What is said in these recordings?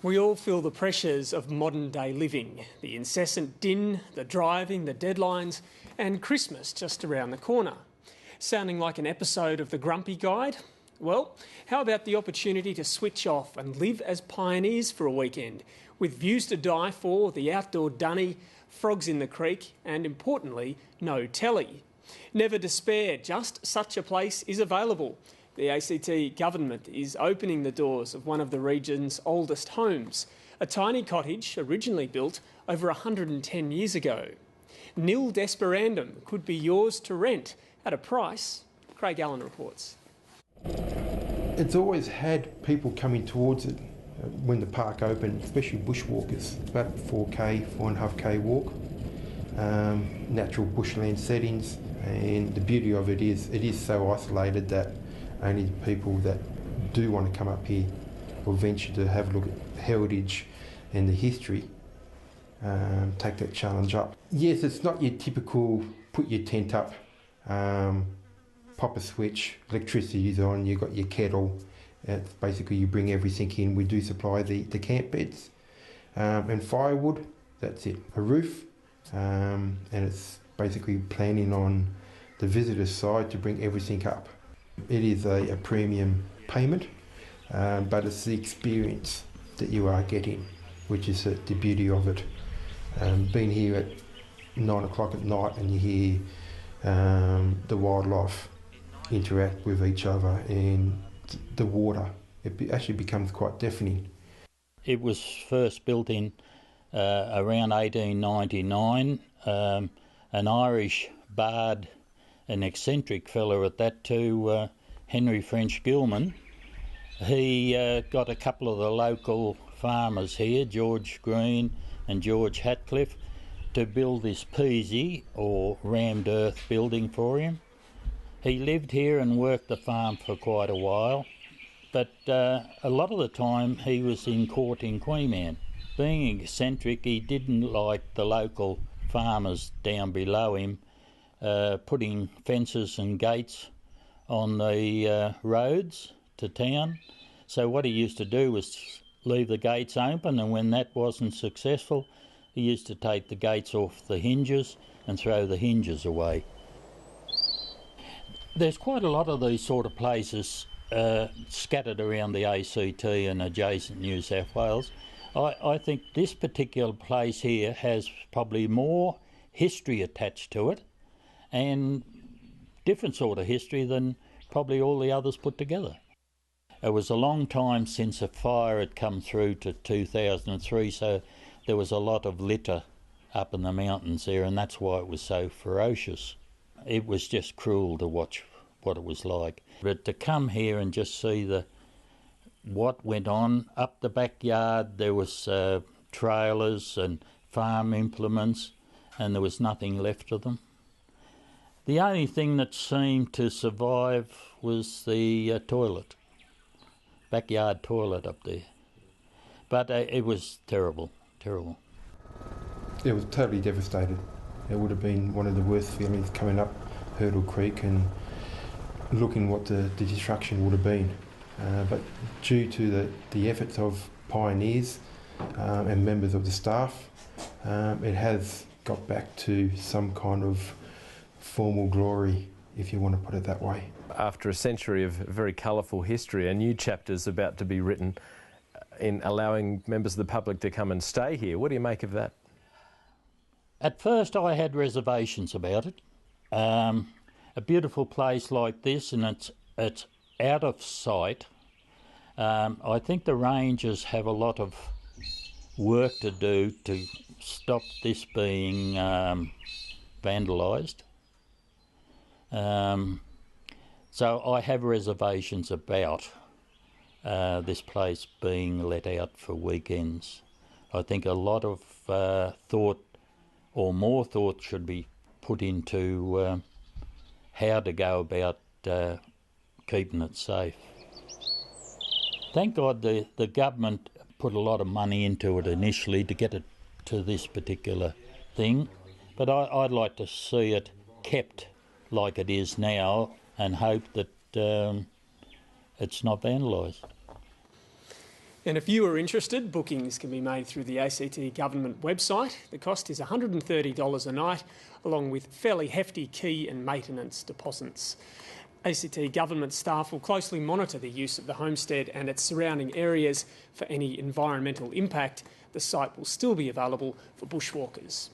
We all feel the pressures of modern day living, the incessant din, the driving, the deadlines, and Christmas just around the corner. Sounding like an episode of The Grumpy Guide? Well, how about the opportunity to switch off and live as pioneers for a weekend, with views to die for, the outdoor dunny, frogs in the creek, and importantly, no telly. Never despair, just such a place is available. The ACT government is opening the doors of one of the region's oldest homes, a tiny cottage originally built over 110 years ago. Nil Desperandum could be yours to rent at a price. Craig Allen reports. It's always had people coming towards it when the park opened, especially bushwalkers, about 4K, 4.5K walk, natural bushland settings, and the beauty of it is so isolated that only the people that do want to come up here will venture to have a look at the heritage and the history, take that challenge up. Yes, it's not your typical put your tent up, pop a switch, electricity is on, you've got your kettle. It's basically you bring everything in. We do supply the camp beds and firewood, that's it. A roof, and it's basically planning on the visitor's side to bring everything up. It is a premium payment, but it's the experience that you are getting, which is the beauty of it. Being here at 9 o'clock at night and you hear the wildlife interact with each other and the water, it actually becomes quite deafening. It was first built in around 1899. An Irish bard, an eccentric fellow at that too, Henry French Gilman, he got a couple of the local farmers here, George Green and George Hatcliffe, to build this peasy or rammed earth building for him. He lived here and worked the farm for quite a while, but a lot of the time he was in court in Queanbeyan. Being eccentric, he didn't like the local farmers down below him putting fences and gates on the roads to town. So what he used to do was leave the gates open, and when that wasn't successful, he used to take the gates off the hinges and throw the hinges away. There's quite a lot of these sort of places scattered around the ACT and adjacent New South Wales. I think this particular place here has probably more history attached to it, and different sort of history than probably all the others put together. It was a long time since a fire had come through to 2003, so there was a lot of litter up in the mountains there, and that's why it was so ferocious. It was just cruel to watch what it was like. But to come here and just see what went on up the backyard, there was trailers and farm implements, and there was nothing left of them. The only thing that seemed to survive was the toilet, backyard toilet up there. But it was terrible, terrible. It was totally devastated. It would have been one of the worst feelings coming up Hurdle Creek and looking what the destruction would have been. But due to the efforts of pioneers and members of the staff, it has got back to some kind of formal glory, if you want to put it that way. After a century of very colourful history, a new chapter's about to be written in allowing members of the public to come and stay here. What do you make of that? At first I had reservations about it. A beautiful place like this, and it's out of sight. I think the rangers have a lot of work to do to stop this being vandalised. So I have reservations about this place being let out for weekends. I think a lot of thought, or more thought, should be put into how to go about keeping it safe. Thank God the government put a lot of money into it initially to get it to this particular thing, but I'd like to see it kept like it is now and hope that it's not vandalised. And if you are interested, bookings can be made through the ACT government website. The cost is $130 a night, along with fairly hefty key and maintenance deposits. ACT government staff will closely monitor the use of the homestead and its surrounding areas for any environmental impact. The site will still be available for bushwalkers.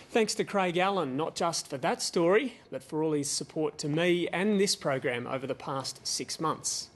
Thanks to Craig Allen, not just for that story, but for all his support to me and this program over the past 6 months.